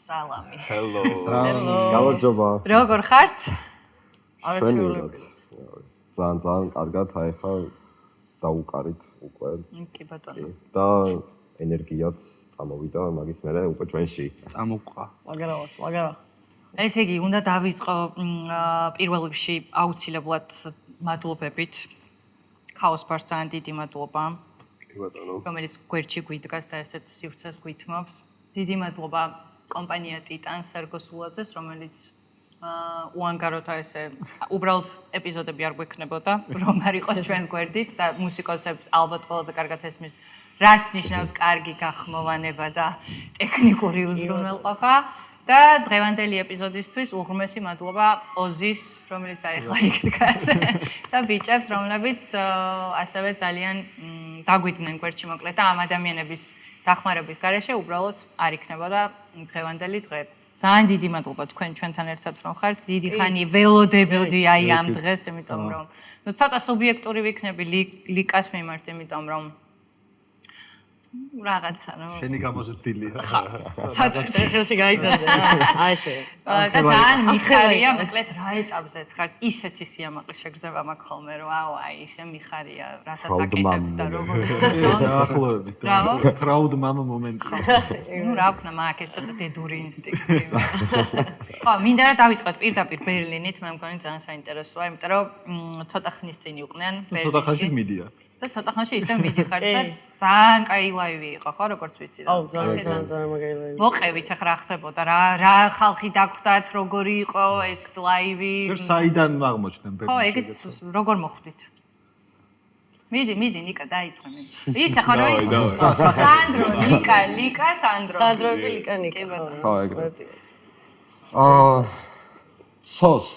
სალამი. Hello. გამარჯობა. როგორ ხართ? არჩეულებით. ძალიან კარგად, აი ხა დაუკარით უკვე. კი ბატონო. და ენერგიაც წამოვიდა მაგის მერე უკვე ჩვენში. წამოყვა. მაგარა. ესე იგი, უნდა დავიწყო პირველ რიგში აუცილებლად მადლობებით. ქაოს ბარს ძალიან დიდი მადლობა. კი ბატონო. რომელიც გვერდში გვიდგას და ესეთ სივრცეს გვითმობს. დიდი მადლობა კომპანია ტიტანს სერგოსულაძეს, რომელიც უანგაროდ ესე უბრალოდ ეპიზოდები არ გვექნებოდა, რომ არ იყოს ჩვენს გვერდით და მუსიკოსებს ალბათ ყველაზე კარგად ესმის, რას ნიშნავს კარგი გახმოვანება და ტექნიკური უზრუნველყოფა და დღევანდელი ეპიზოდისთვის უღრმესი მადლობა ოზის, რომელიც აიხლა იქ დგას და ბიჭებს, რომლებიც ასევე ძალიან დაგვიდნენ გვერდში მოკლედ და ამ ადამიანების დახმარების გარეშე უბრალოდ არ იქნებოდა დღევანდელი დღე. ძალიან დიდი მადლობა თქვენ ჩვენთან ერთად რომ ხართ. დიდი ხანი ველოდებოდი აი ამ დღეს, იმიტომ რომ ცოტა სუბიექტური ვიქნები ლიკას მიმართ, იმიტომ რომ რაღაცა ნუ შენი გამოზრდილია. ცოტა ხელში გაიზარდა რა. აი ესე. და ძალიან მიხარია, მოკლედ რა ეტაპზეც ხართ. ისეთი სიამაყის შეგრძნება მაქვს ხოლმე, რომ აუ აი ისე მიხარია, რასაც აკეთებთ და როგორ გაწონს. დაახლოებით. Proud mama მომენტი. ნუ რა ვქნა მაქვს ეს ცოტა დედური ინსტინქტი. ხო, მინდა რა დავიწყოთ პირდაპირ ბერლინით, მე მგონი ძალიან საინტერესოა, იმიტომ რომ ცოტა ხნის წინ იყვნენ ბერლინში. ცოტა ხანში მიდია. და ცოტა ხანში ისე მიდიხართ და ძალიან კაი ლაივი იყო, ხო, როგორც ვიცი და. აუ, ძალიან მაგარი ლაივი. მოყევით ახლა რა ხდებოდა, რა ხალხი დაგხვდათ, როგორი იყო ეს ლაივი. საიდან აღმოჩნდნენ ბერლინში? ხო, ეგეც როგორ მოხვდით? მიდი, ნიკა დაიწყე მე. ისე ხო რა იცი? სანდრო, ლიკა, სანდრო. სანდროები ლიკა ნიკა. ხო, ეგრეთ. ცოს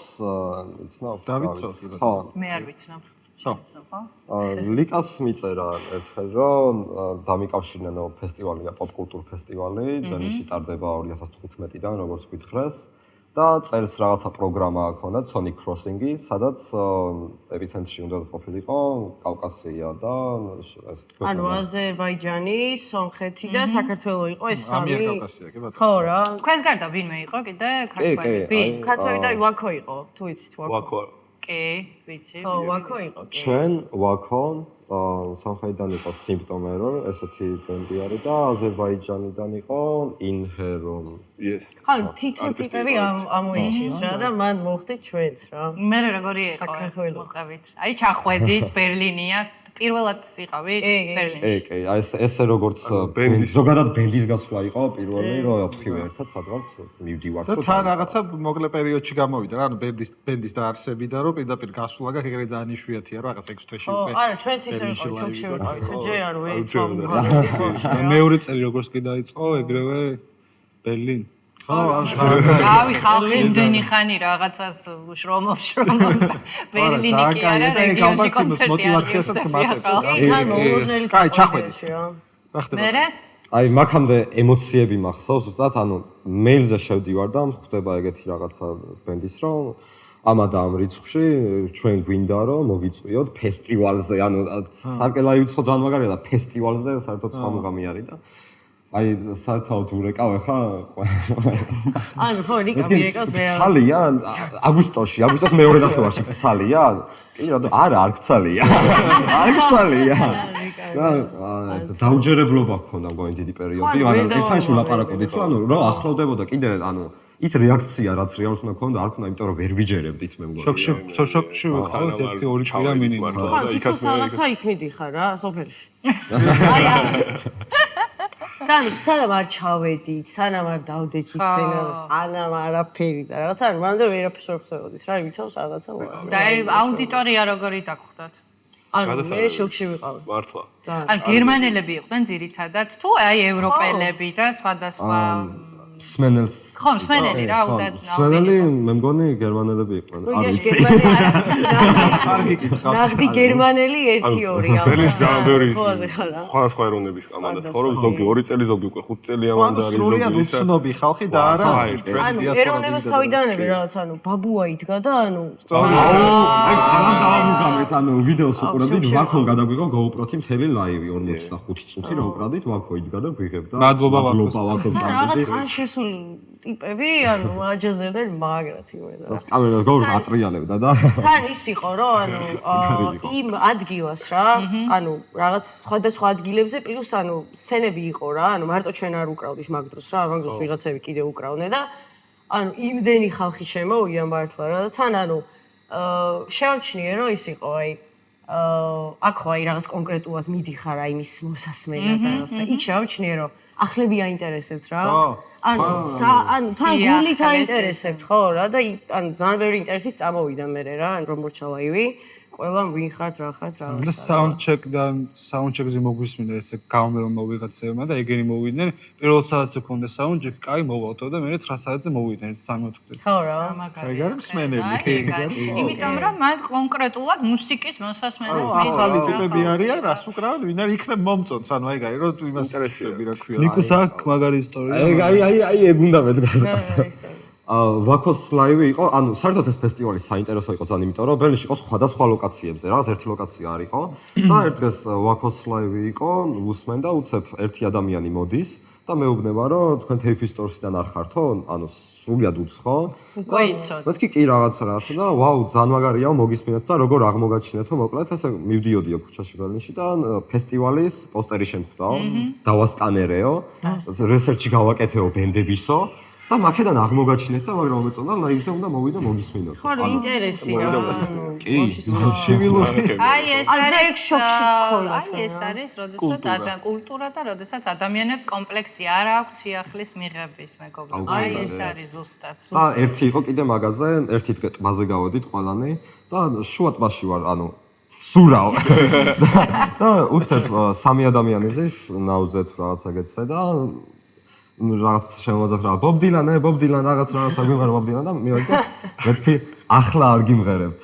იცნობ? დავით ცოს. ხო. მე არ ვიცნობ. ხო. ლიკას მიწერა ერთხელ რომ დამიკავშირნენო ფესტივალია, პოპკულტურ ფესტივალი, ბერლინში ტარდება 2015-დან, როგორც გითხრეს. და წელს რაღაცა პროგრამა ჰქონდა, Sonic Crossing-ი, სადაც ეპიცენტრში უნდა ყოფილიყო კავკასია და ეს თქვენ. ანუ აზერბაიჯანი, სომხეთი და საქართველო იყო ეს სამი. ამიერკავკასია, კი ბატონო. ხო რა. თქვენს გარდა ვინმე იყო კიდე ქართველები? ქართველი და ვაქო იყო, თუ იცით ვაქო. ვაქო. კი, ვიცი. ხო, ვაქო იყო. ჩვენ ვაქო სომხეთიდან იყო Symptom Error, ესეთი ბენდი არის და აზერბაიჯანიდან იყო Inheron. Yes. ხო, თითო ტიპები ამოიჩინეს რა და მან მოხდით ჩვენც რა. მე როგორი იყო საქართველო. მოყევით? აი ჩახვედით ბერლინია. პირველად იყავით ბერლინში. კი, აი ესე როგორც ზოგადად ბენდის გასვლა იყო პირველი, რომ ოთხივე ერთად სადღაც მივდივართ. და თან რაღაცა მოკლე პერიოდში გამოვიდა რა, ანუ ბენდის დაარსებიდან რომ პირდაპირ გასვლა გაქვს, ეგრე ძალიან იშვიათია რა, რაღაც 6 თვეში უკვე. არა, ჩვენც ისე ვიყავით, ჩუქში ვიყავით, ჯერ არ ვეცხოვ. მეორე წელი როგორც კი დაიწყო, ეგრევე ბერლინ. ხო, დავი ხალხი იმდენი ხანი რაღაცას შრომობს ბერლინი კი არა რეგიონში კონცერტი მოტივაციასაც გმატებს რა. თან მოულოდნელი კაი, ჩახვედით. რა ხდება? მერე აი, მაგამდე ემოციები მახსოვს, ზუსტად, ანუ მეილზე შევდივარ და ხდება ეგეთი რაღაცა ბენდის რომ ამა და ამ რიცხვში ჩვენ გვინდა რომ მოგიწვიოთ ფესტივალზე, ანუ სარკელაივიც ხო ძალიან მაგარია და ფესტივალზე საერთოდ სხვა მუღამი არის და აი სათავოდ ურეკავ ხა ანუ ხო რიკა მირეკავს მე ცალია აგვისტოში მეორე ნახევარში ცალია კი რა არა არ ქცალია და დაუჯერებლობა გქონდა მგონი დიდი პერიოდი მაგრამ ერთმანეთში ვლაპარაკობდით რომ ანუ რა ახლოვდებოდა კიდე ანუ ის რეაქცია რაც რეალურად უნდა ქონდა არ ქონდა იმიტომ რომ ვერ ვიჯერებდით მე მგონი შოქში ვიყავით ერთი ორი კვირა მინიმუმ ხო თვითონ რაღაცა იქ მიდიხარ რა სოფელში თან სანამ არ ჩავედით, სანამ არ დავდეთ ის სცენარს, სანამ არაფერი და რაღაცა მანამდე ვერაფერს ვერ ხსოვდით რა, ვითომ რაღაცა მოხდა. და აუდიტორია როგორი დაგხვდათ? ანუ მე შოქში ვიყავი. მართლა. ან გერმანელები იყვნენ ძირითადად თუ აი ევროპელები და სხვადასხვა სმენელს ხო, სმენელი რა, უდად. სმენელი მე მგონი გერმანელები იყვნენ. არ ვიცი. გერმანელი. არ გიკითხავს. ნახდი გერმანელი 1-2 ამ. ბერლინში ძალიან ბევრი ხოაზე ხარა. სხვა ეროვნების ამან და ცხოვრობს ზოგი 2 წელი, ზოგი უკვე 5 წელი ამან და არის ზოგი. სრულიად უცნობი ხალხი და არა ანუ ეროვნებას თავიდანები რაღაც ანუ ბაბუა იდგა და ანუ აი ხალხ დავამუგამეთ ანუ ვიდეოს უყურებდით ვაქომ გადაგვიღო GoPro-თი მთელი ლაივი 45 წუთი რა უყურებდით ვაქო იდგა და გვიღებდა მადლობა ვაქო რაღაც ხანში გაუჩესული ტიპები, ანუ აჯაზერდნენ მაგრად იმედა. რაც კამერა გორს ატრიალებდა და თან ის იყო, რომ იმ ადგილას რა, ანუ რაღაც სხვადასხვა ადგილებზე პლუს ანუ სცენები იყო რა, ანუ მარტო ჩვენ არ უკრავდით მაგ დროს რა, მაგ დროს ვიღაცები კიდე უკრავდნენ და ანუ იმდენი ხალხი შემოვიდა მართლა რა და თან ანუ შევამჩნიე რომ ის იყო აი აქ ხო აი რაღაც კონკრეტულად მიდიხარ აი მის მოსასმენად და რაღაც და იქ შევამჩნიე რომ ახლები აინტერესებთ რა ანუ თან გულით აინტერესებთ ხო რა და ანუ ძალიან ბევრი ინტერესით წამოვიდა მე რა რომ მორჩა ლაივი ყველამ ვინ ხართ რა ხართ რა და საუნდჩეკზე მოგვისმინა ესე გამომეულმა ვიღაცებმა და ეგენი მოვიდნენ პირველ საათზე ქონდა საუნდჩეკი კაი მოვალთო და მე 9 საათზე მოვიდნენ 3:30-ზე ხო რა ეგარი მსმენელი იმიტომ რომ მათ კონკრეტულად მუსიკის მოსასმენად ახალი ტიპები არიან რას უკრავენ ვინ არის იქნებ მომწონს ანუ ეგარი რომ იმას ინტერესები რა ქვია ნიკოს აქ მაგარი ისტორია აი ეგ უნდა მედგას ვაქოს ლაივი იყო, ანუ საერთოდ ეს ფესტივალი საინტერესო იყო ძალიან, იმიტომ რომ ბერლინში იყო სხვადასხვა ლოკაციებზე, რაღაც ერთი ლოკაცია არ იყო და ერთ დღეს ვაქოს ლაივი იყო, უსმენ და უცებ ერთი ადამიანი მოდის და მეუბნება რომ თქვენ Tape Store-სიდან არ ხართო, ანუ სრულიად უცხო. გვეიცოთ. მეთქი კი რაღაცა და ვაუ, ძალიან მაგარია, მოგისმინეთ და როგორ აღმოგაჩინეთო, მოკლედ ესე მივდიოდიო ქუჩაში ბერლინში და ფესტივალის პოსტერი შემხვდაო, დავასკანერეო, რესერჩი გავაკეთეო ბენდებისო. და მაქედან აღმოგაჩინეთ და მაგრამ მომეწონა ლაივზე უნდა მოვიდო მოგისმინოთ. ხო, ინტერესი რა. კი, შივილური. აი ეს არის შოქში გქონდა. აი ეს არის, როდესაც კულტურა და როდესაც ადამიანებს კომპლექსი არ აქვს სიახლის მიღების მეგობრებო. აი ეს არის ზუსტად. და ერთი იყო კიდე მაღაზია, ერთი დღე ტბაზე გავედით ყველანი და შუა ტბაში ვარ, ანუ სურაო. და უცებ სამი ადამიანი ზის ნაუზე თუ რაღაცა გეცე და რაღაც შემოძახ რა ბობ დილან რაღაც აგვიმღერა ბობ დილან და მივიდა მეთქი ახლა არ გიმღერებთ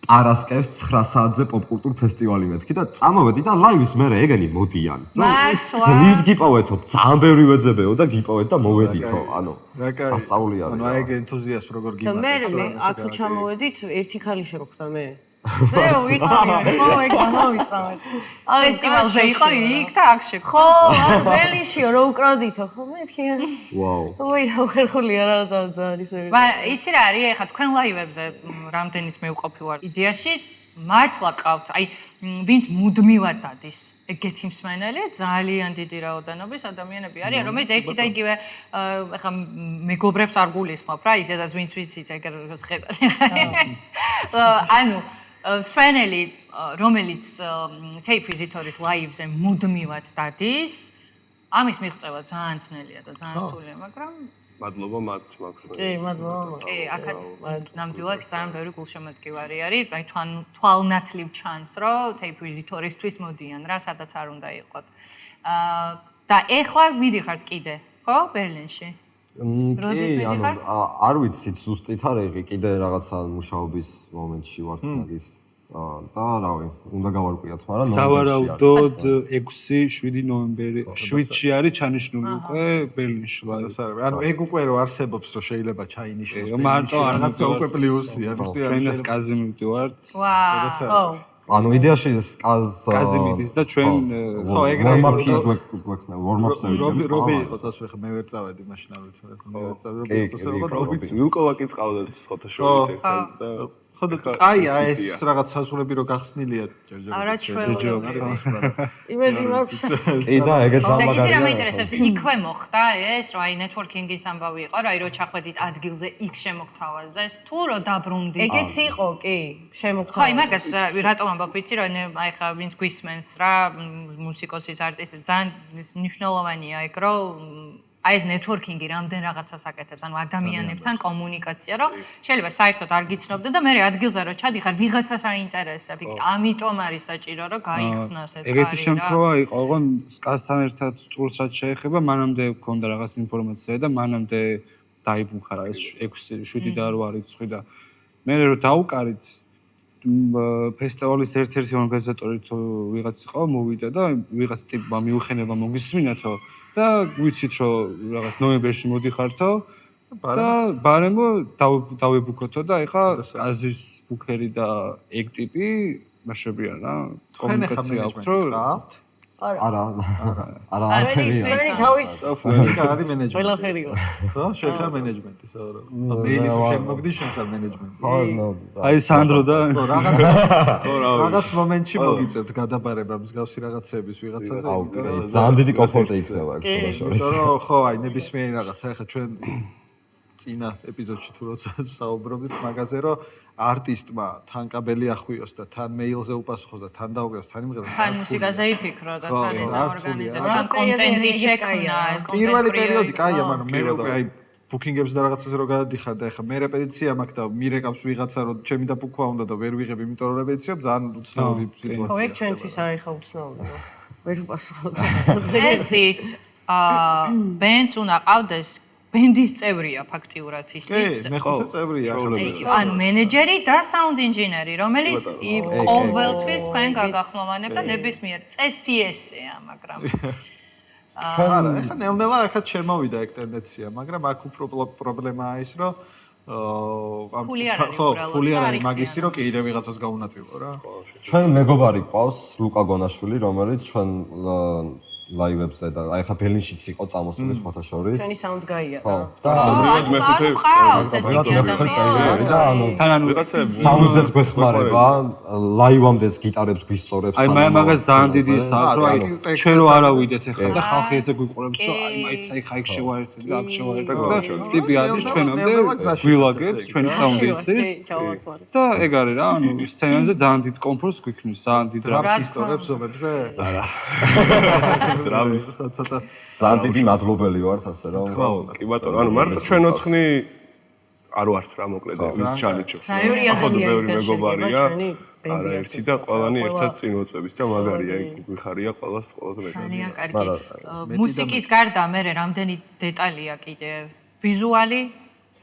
პარასკევს 9 საათზე პოპკულტურ ფესტივალი მეთქი და წამოვედი და ლაივის მერე ეგენი მოდიან მართლა ძლივს გიპოვეთო ძალიან ბევრი ვეძებეო და გიპოვეთ და მოვედითო ანუ სასწაული არის ანუ ეგ ენთუზიასტ როგორ გიმართავს და მე აქ ჩამოვედით ერთი ხალი შემოხდა მე მე ვიყავი ხო ეგ გამოვიწყავთ ფესტივალზე იყო იქ და აქ შეგ ხო ანუ ბერლინშიო რო უკრავდითო ხო მეთქი ვაუ ვაი რა ხერხულია რაღაცა ძალიან ისე მაგრამ იცი რა არის ეხლა თქვენ ლაივებზე რამდენიც მე ვყოფი ვარ იდეაში მართლა ყავთ აი ვინც მუდმივად დადის ეგეთი მსმენელი ძალიან დიდი რაოდენობის ადამიანები არიან რომელიც ერთი და იგივე ეხლა მეგობრებს არ გულისხმობ რა ისედაც ვინც ვიცით ეგ შეხედა ანუ სვენელი რომელიც Tape Visitor-ის ლაივზე მუდმივად დადის ამის მიღწევა ძალიან ძნელია და ძალიან რთულია მაგრამ მადლობა მათ მაქსიმალურად. კი, მადლობა. კი, აქაც ნამდვილად ძალიან ბევრი გულშემატკივარი არის. აი თვალნათლივ ჩანს, რომ Tape Visitor-ისთვის მოდიან რა, სადაც არ უნდა იყოთ. და ეხლა მიდიხართ კიდე, ხო, ბერლინში? კი, ანუ არ ვიცით ზუსტით არ ეღი, კიდე რაღაცა მუშაობის მომენტში ვართ მაგის და რავი, უნდა გავარკვიოთ, მაგრამ სავარაუდოდ 6-7 ნოემბერი 7-ში არის ჩანიშნული უკვე ბერლინში ლაივი. ანუ ეგ უკვე რო არსებობს, რომ შეიძლება ჩაინიშნოს. მარტო არ რაღაცა უკვე პლუსია. ჩვენას კაზი მივდივართ. ვაუ. ანუ იდეაში კაზი მიდის და ჩვენ ხო, ეგ ვორმაპი გვექნა, ვორმაპზე ვიდეო. რობი იყო სასვეხა, მე ვერ წავედი მაშინ არ ვიცი. მე ვერ წავედი. რობიც ვილკოვაკიც ყავდა სხოთაშორის ერთად და ხო და აია ეს რაღაც საზღვრები რო გახსნილია ჯერჯერობით. არა ჩვეულებრივი. იმედი მაქვს. კი და ეგეც და იცი რა ამაგარია. მეინტერესებს იქვე მოხდა ეს რომ აი ნეტვორკინგის ამბავი იყო რა აი რო ჩახვედით ადგილზე იქ შემოგთავაზეს თუ რო დაბრუნდით ეგეც იყო კი შემოგთავაზეს. ხო აი მაგას რატომ ამბობ ვიცი რომ აი ხა ვინც გვისმენს რა მუსიკოსის არტისტი ძალიან მნიშვნელოვანია ეგ რომ აი ეს ნეტვორკინგი რამდენ რაღაცას აკეთებს, ანუ ადამიანებთან კომუნიკაცია, რომ შეიძლება საერთოდ არ გიცნობდე და მე ადგილზე რო ჩადიხარ, ვიღაცას აინტერესებ. ამიტომ არის საჭირო, რომ გაიხსნას ეს კარი. ეგეთი შემთხვევა იყო, ოღონ სკასთან ერთად ტურს რაც შეეხება, მანამდე გქონდა რაღაც ინფორმაცია და მანამდე დაიბუქა რა ეს 6-7 და 8 რიცხვი და მე რო დაუკარით ფესტივალის ერთ-ერთი ორგანიზატორი თუ ვიღაც იყო, მოვიდა და ვიღაც ტიპმა მიუხენება მოგისმინათო და ვიცით რომ რაღაც ნოემბერში მოდიხართო და ბარემო დავებუქოთო და ეხა აზის ბუქერი და ეგ ტიპი მაშებიან რა კომუნიკაცია აქვს რომ არა ჩვენი თავის არის მენეჯმენტი. ყველაფერი ვარ. ხო, შენ ხარ მენეჯმენტი, საერთოდ. მეილი თუ შენ მოგდი, შენ ხარ მენეჯმენტი. აი სანდრო და რაღაც მომენტში მოგიწევთ გადაბარება მსგავსი რაღაცების ვიღაცაზე. ძალიან დიდი კომფორტი იქნება აქ შორის. ხო, აი ნებისმიერი რაღაცა, ეხლა ჩვენ წინა ეპიზოდში თუ როცა საუბრობდით მაგაზე, რომ არტისტმა თან კაბელი ახვიოს და თან მეილზე უპასუხოს და თან დაუგეს, თან იმღეროს. თან მუსიკაზე იფიქრო და თან ეს ორგანიზება, თან კონტენტი შექმნა, ეს კონტენტი. პირველი პერიოდი კაია, მაგრამ მე უკვე აი ბუკინგებს და რაღაცაზე რო გადადიხარ და ეხლა მე რეპეტიცია მაქვს და მირეკავს ვიღაცა რომ ჩემი და ბუქვა უნდა და ვერ ვიღებ, იმიტომ რომ რეპეტიციობ ძალიან უცნაური სიტუაცია. ხო, ეგ ჩვენთვის არის ხა უცნაური. ვერ ვპასუხობ. წესით ბენდს უნდა ყავდეს ბენდის წევრია ფაქტიურად ისიც. კი, მეხუთე წევრია ახლა. ანუ მენეჯერი და საუნდ ინჟინერი, რომელიც ყოველთვის თქვენ გაგახმოვანებ და ნებისმიერ წესი ესეა, მაგრამ არა, ეხლა ნელ-ნელა ახაც შემოვიდა ეგ ტენდენცია, მაგრამ აქ უფრო პრობლემაა ის, რომ ფული არ არის მაგისი, რომ კიდე ვიღაცას გაუნაწილო რა. ჩვენ მეგობარი ყავს ლუკა გონაშვილი, რომელიც ჩვენ ლაივებზე და აი ხა ბელინშიც იყო წამოსული სხვათა შორის. ჩვენი საუნდ გაია. ხო. და ამრივად მეხუთე წელი და ანუ თან ანუ საუნდზეც გვეხმარება, ლაივამდეც გიტარებს გვისწორებს. აი მაგას ძალიან დიდი ისაა, რომ აი ჩვენ რო არავიდეთ ახლა და ხალხი ესე გვიყურებს, რომ აი მაიც აი ხაიქ შევაერთეთ და აქ შევაერთეთ და ტიპი არის ჩვენამდე გვილაგებს ჩვენი საუნდი ისის და ეგ არის რა, ანუ სცენაზე ძალიან დიდ კომფორტს გვიქმნის, ძალიან დიდ დრამს ისტორებს ზომებზე? არა. დრამის ცოტა ძალიან დიდი მადლობელი ვართ ასე რომ. კი ბატონო, ანუ მარტო ჩვენ 4 არ ვართ რა მოკლედ ის ჩალენჯებს. ორი ადამიანის მეგობარია. არა ერთი და ყველანი ერთად წინ მოწვევს და მაგარია გვიხარია ყველას ყველაზე მეტად. ძალიან კარგი. მუსიკის გარდა მე რამდენი დეტალია კიდე ვიზუალი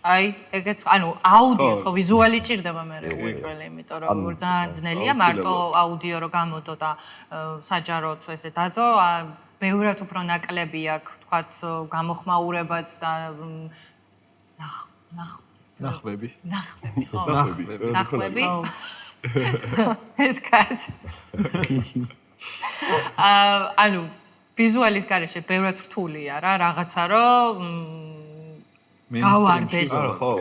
აი ეგეც ანუ აუდიო ხო ვიზუალი ჭირდება მე უეჭველი იმიტომ რომ ძალიან ძნელია მარტო აუდიო რო გამოდო და საჯაროდ ესე დადო ბევრად უფრო ნაკლები აქვს თქვათ გამოხმაურებაც და ნახვები ხო ნახვები ეს კაც ანუ ვიზუალის გარეშე ბევრად რთულია რა რაღაცა რომ გავარდეს ხო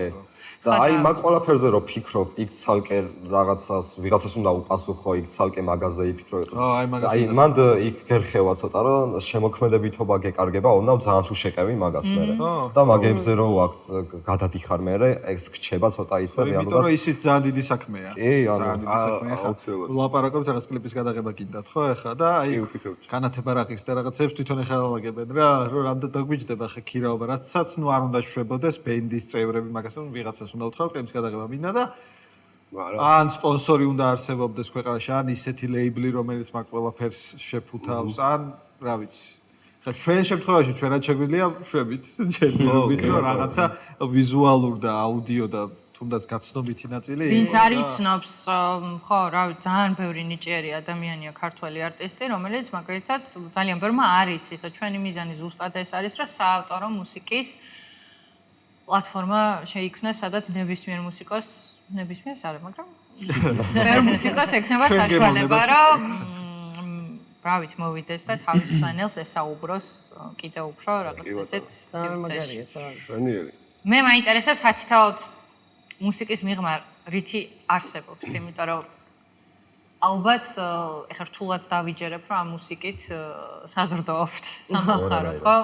და აი მაგ ყველაფერზე რომ ფიქრობ, იქ ცალკე რაღაცას ვიღაცას უნდა უპასუხო, იქ ცალკე მაგაზე იფიქრო. აი მანდ იქ გერხევა ცოტა რომ შემოქმედებითობა გეკარგება, უნდა ძალიან თუ შეყევი მაგას მერე. და მაგებზე რომ აქ გადადიხარ მერე, ეს გრჩება ცოტა ისე რეალურად. იმიტომ რომ ისიც ძალიან დიდი საქმეა. კი, ძალიან დიდი საქმეა ხა. ვლაპარაკობთ რაღაც კლიპის გადაღება გინდათ ხო ახლა და აი განათება რაღაც და რაღაცებს თვითონ ახლა ვაგებენ რა, რომ რამდენ დაგვიჯდება ხა ქირაობა, რაცაც ნუ არ უნდა შეშვებოდეს ბენდის წევრები მაგას რომ ვიღაცას უნდა უთხრათ კლიპის გადაღება მინდა და ან სპონსორი უნდა არსებობდეს ქვეყანაში, ან ისეთი ლეიბლი, რომელიც მაგ ყველაფერს შეფუთავს, ან რა ვიცი. ხა ჩვენ შემთხვევაში ჩვენაც შეგვიძლია შვებით, შეიძლება რომ რაღაცა ვიზუალურ და აუდიო და თუნდაც გაცნობითი ნაწილი იყოს. ვინც არ იცნობს, ხო, რა ვიცი, ძალიან ბევრი ნიჭიერი ადამიანია ქართველი არტისტი, რომელიც მაგალითად ძალიან ბევრმა არ იცის და ჩვენი მიზანი ზუსტად ეს არის, რომ საავტორო მუსიკის პლატფორმა შეიქმნას, სადაც ნებისმიერ არა, მაგრამ ბევრ მუსიკოს ექნება საშუალება, რომ რა ვიცი, მოვიდეს და თავის ფანელს ესაუბროს კიდევ უფრო რაღაც ესეთ სივრცეში. შვენიერი. მე მაინტერესებს სათითაოდ მუსიკის მიღმა რითი არსებობს, იმიტომ რომ ალბათ ეხლა რთულად დავიჯერებ, რომ ამ მუსიკით საზრდოობთ სამწუხაროდ, ხო?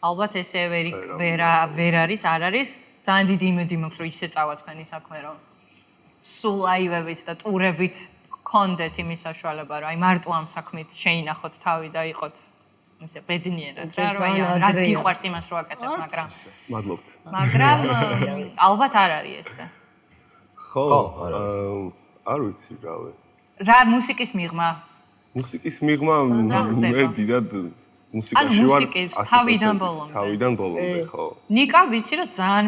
ალბათ ესე ვერ არის, არ არის. ძალიან დიდი იმედი მაქვს, რომ ისე წავა თქვენი საქმე, რომ სულ ლაივებით და ტურებით გქონდეთ იმის საშუალება, რომ აი მარტო ამ საქმით შეინახოთ თავი და იყოთ ისე ბედნიერად, რომ აი რაც გიყვარს იმას რო აკეთებ, მაგრამ მადლობთ. მაგრამ ალბათ არ არის ესე. ხო, არ ვიცი რავი. რა მუსიკის მიღმა? მუსიკის მიღმა მე დიდად მუსიკაში ვარ. თავიდან ბოლომდე. თავიდან ბოლომდე, ხო. ნიკა ვიცი რომ ძალიან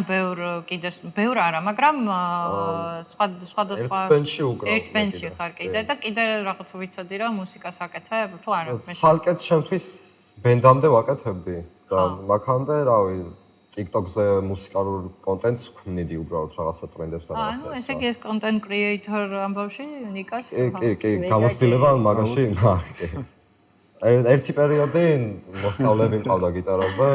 ბევრ არა, მაგრამ სხვადასხვა ერთ ბენდში ხარ კიდე და კიდე რაღაც ვიცოდი რომ მუსიკას აკეთებ, თუ არა? ცალკეთ შემთთვის ბენდამდე ვაკეთებდი და მაგამდე რავი TikTok-ზე მუსიკალურ კონტენტს ვქმნიდი უბრალოდ რაღაცა ტრენდებს და რაღაცა. ანუ ესე იგი ეს კონტენტ კრეატორ ამბავში ნიკას? კი, გამოცდილება მაგაში, კი. ერთი პერიოდი მოსწავლეები მყავდა გიტარაზე,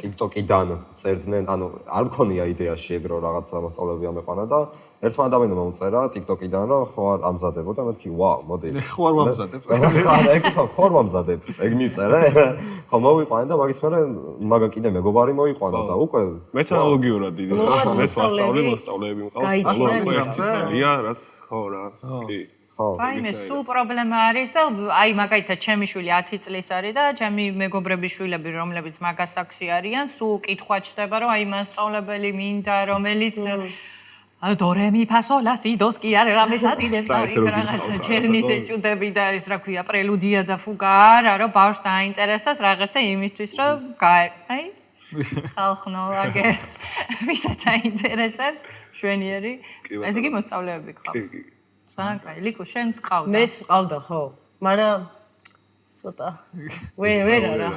TikTok-იდან წერდნენ, ანუ არ მქონია იდეაში ეგ რომ რაღაცა მოსწავლეები ამეყვანა და ერთმა ადამიანმა მომწერა TikTok-იდან რომ ხო არ ამზადებო და მეთქი ვაუ, მოდი. ხო არ ვამზადებ. ეგ ხო არ ვამზადებ. ეგ მიწერე. ხო მოვიყვანე და მაგის მერე მაგა კიდე მეგობარი მოიყვანა და უკვე მეც ანალოგიურად დიდი მეც მოსწავლეები მყავს. წელია რაც ხო რა. კი. აი სულ პრობლემა არის და აი მაგალითად ჩემი შვილი 10 წლის არის და ჩემი მეგობრების შვილები რომლებიც მაგას საქმეში არიან სულ კითხვა ჩდება რომ აი მასწავლებელი მინდა რომელიც დორე მი ფა სოლ ლა სი დოს კი არის რამეც ატიდებს და რაღაც ჩერნის ეჭუდები და ის რა ქვია პრელუდია და ფუგა არა რომ ბავშვს დაინტერესოს რაღაცა იმისთვის რომ აი ხალხნოლაგე ვისაც აინტერესებს შვენიერი ესე იგი მოსწავლეები ყავს სანკაი, ლიკო, შენს ყავდა? მეც ყავდა, ხო. მაგრამ ცოტა ვერ არა.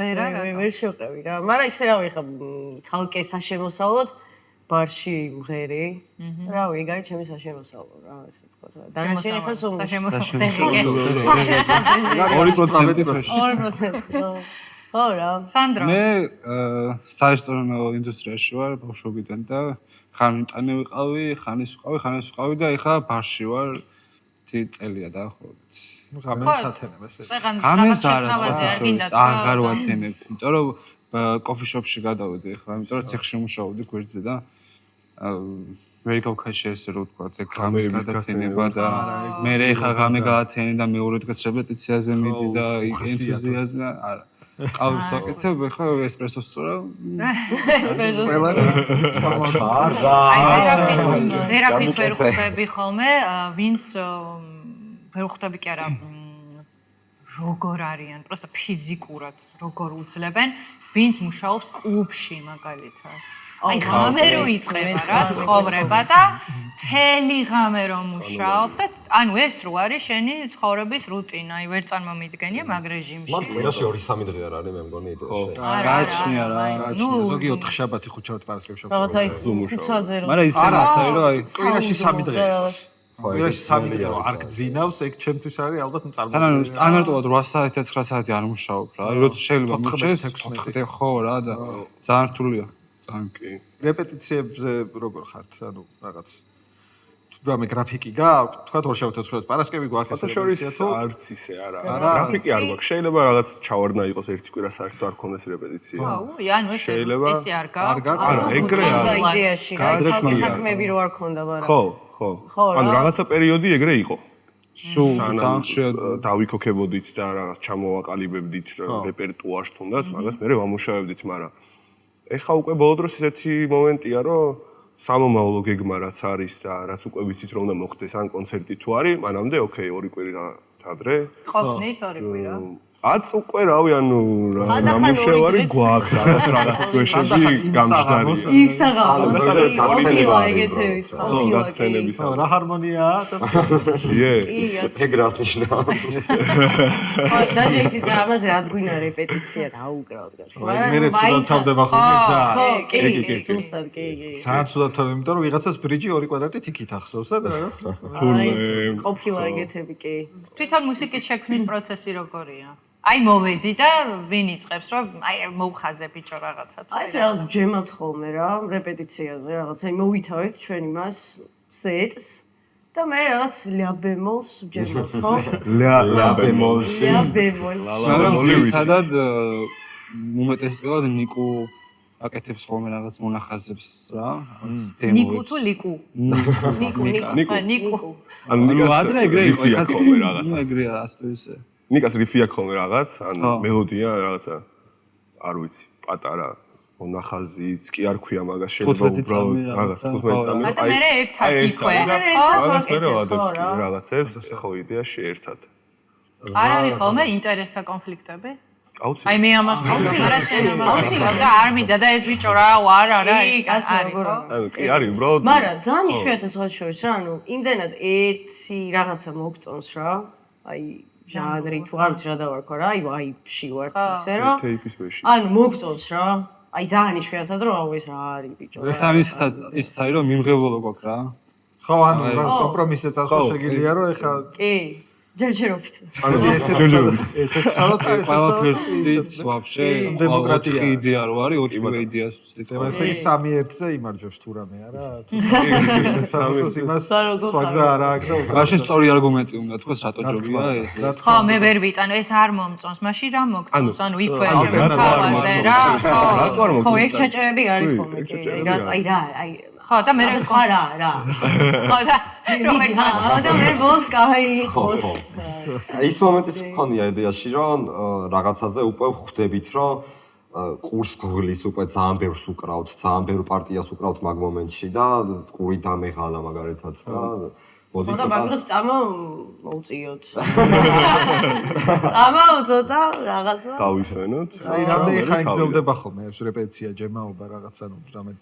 ვერ შევყევი რა. მაგრამ ისე რა ვიხა, ცალკე საშემოსავლოდ ბარში მღერი. რავი, ეგ არის ჩემი საშემოსავლო რა, ესე ვთქვა. დანარჩენი ხო სულ 2%. ხო რა. სანდრო. მე საერთო ინდუსტრიაში ვარ ბავშვობიდან და ხანიტანი ვიყავი, ხანის ვიყავი და ეხა ბარში ვარ 10 წელია დაახლოებით. ღამეს ათენებ ესე. ღამეს აღარ ვათენებ, იმიტომ რომ კოფიშოპში გადავედი ეხლა, იმიტომ რომ ცეხში მუშაობდი გვერდზე და ვერ გავქაში ესე რომ ვთქვა, ეგ ღამეს გადაცენება და მე ეხა ღამე გაათენე და მეორე დღეს რეპეტიციაზე მიდი და ენთუზიაზმი არა. ყავს ვაკეთებ, ეხლა ესპრესოს სწორა. ესპრესოს. ვერაფერს ვერ ხვდები ხოლმე, ვინც ვერ ხვდები კი არა როგორ არიან, просто ფიზიკურად როგორ უძლებენ, ვინც მუშაობს კლუბში მაგალითად. აი ღამე რო იწყება რა ცხოვრება და მთელი ღამე რომ მუშაობ და ანუ ეს რო არის შენი ცხოვრების რუტინა, აი ვერ წარმომიდგენია მაგ რეჟიმში. მათ კვირაში 2-3 დღე არ არის მე მგონი იდეაში. რაჩნია რა. ზოგი 4 შაბათი 5 შაბათი პარასკევში შაბათი. რაღაც აი 5-ზე რო. მაგრამ ის თემასაა რომ აი კვირაში 3 დღე. კვირაში 3 დღე რომ არ გძინავს, ეგ ჩემთვის არის ალბათ თან ანუ სტანდარტულად 8 საათი და 9 საათი არ მუშაობ რა. როცა შეიძლება მოჩეს 4 დღე ხო რა და ძალიან რთულია. კი. რეპეტიციებზე როგორ ხართ? ანუ რაღაც რამე გრაფიკი გაქვთ? თქვა ორშაბათი 9 პარასკევი გვაქვს ეს რეპეტიცია თუ არც ისე არა. გრაფიკი არ გვაქვს. შეიძლება რაღაც ჩავარდნა იყოს ერთი კვირა საერთოდ არ ქონდეს რეპეტიცია. აუ, ანუ ესე არ გაქვს. არა, ეგრე არა. იდეაში, რა საქმეები რო არ ქონდა, მაგრამ. ხო. ანუ რაღაცა პერიოდი ეგრე იყო. სულ ძალიან დავიქოქებოდით და რაღაც ჩამოვაყალიბებდით რეპერტუარს თუნდაც, მაგას მე ვამუშავებდით, მაგრამ ეხა უკვე ბოლო დროს ისეთი მომენტია, რომ სამომავლო გეგმა რაც არის და რაც უკვე ვიცით რომ უნდა მოხდეს ან კონცერტი თუ არის, მანამდე ოკეი, 2 კვირა ადრე. ყოფნით 2 კვირა. 10 უკვე რავი, ანუ ნამუშევარი გვაქვს, რაღაც სვეშები გამჟდარი. ისაღავს. რა ჰარმონიაა და ეგრას ნიშნავს. დაჟეიცით ამაზე რაც გვინდა რეპეტიცია რა უკრავთ. მე რეცუდად თავდება ხოლმე გზა. კი, ზუსტად კი. ძალიან ცუდად თავდება, იმიტომ რომ ვიღაცას ბრიჯი 2 კვადრატით იქით ახსოვს და რაღაც. ყოფილა ეგეთები კი. თვითონ მუსიკის შექმნის პროცესი როგორია? აი მოვედი და ვინ იწყებს რომ აი მოვხაზე ბიჭო რაღაცა თუ აი ეს რაღაც ჯემავთ ხოლმე რა რეპეტიციაზე რაღაც აი მოვითავეთ ჩვენ იმას სეტს და მე რაღაც ლიაბემოლს ჯემავთ ხო ლიაბემოლს სადად უმეტესად ნიკუ აკეთებს ხოლმე რაღაც მონახაზებს რა ნიკუ თუ ლიკუ ნიკუ ანუ ადრე ეგრე იყო ეხლა ხოლმე რაღაცა ეგრეა ასე ისე ნიკას რიფია ხოლმე რაღაც, ანუ მელოდია რაღაცა, არ ვიცი, პატარა მონახაზიც კი არ ქვია მაგას შეიძლება უბრალოდ რაღაც 15 წამი. და მე ერთად იყვე. რაღაცებს, ხო იდეაში ერთად. არ არის ხოლმე ინტერესთა კონფლიქტები? აუცილებლად. აი მე ამას აუცილებლად შენ ამას აუცილებლად და არ მინდა და ეს ბიჭო რა არა კი კაცო როგორ ანუ კი არის უბრალოდ მაგრამ ძალიან იშვიათად სხვა შორის რა ანუ იმდენად ერთი რაღაცა მოგწონს რა აი ჟანრი თუ არ ვიცი რა დავარქვა რა აი ვაიბში ვართ ისე რა თეიპის ვეში ანუ მოგწონს რა აი ძალიან იშვიათად რომ აუ ეს რა არის ბიჭო ერთად ის საერთოდ მიმღებულო გვაქვს რა ხო ანუ რა კომპრომისეც ახლა შეგიძლია რომ ეხა კი ჯერჯერობით. ანუ ესეც ცალოთ ეს ყველაფერს ვაფშე დემოკრატია. 4 იდეა რო არის 4 იდეას ვწდით. ესე იგი 3-1-ზე იმარჯვებს თუ რამე არა? სამს იმას სვაგზა არა აქვს და რაში სწორი არგუმენტი უნდა თქვა რატო ჯობია ეს. ხო, მე ვერ ვიტანო, ეს არ მომწონს, მაშინ რა მოგწონს? ანუ იქვე შემოთავაზე რა. ხო, ეგ ჩაჭერები არის ხოლმე კი. აი ხო, და მე სხვა რა. ხო და მიდი და მე ბოლოს კაი იყოს. ის მომენტის მქონია იდეაში, რომ რაღაცაზე უკვე ხვდებით, რომ კურს გღვლის უკვე ძალიან ბევრს უკრავთ, ძალიან ბევრ პარტიას უკრავთ მაგ მომენტში და ყური დამეღალა მაგალითად და მოდი ცოტა მაგროს მოუწიოთ. ცოტა რაღაცა. დავისვენოთ. აი რამდენი ხანი გრძელდება ხოლმე ეს რეპეტიცია, ჯემაობა რაღაცა ნუ რამე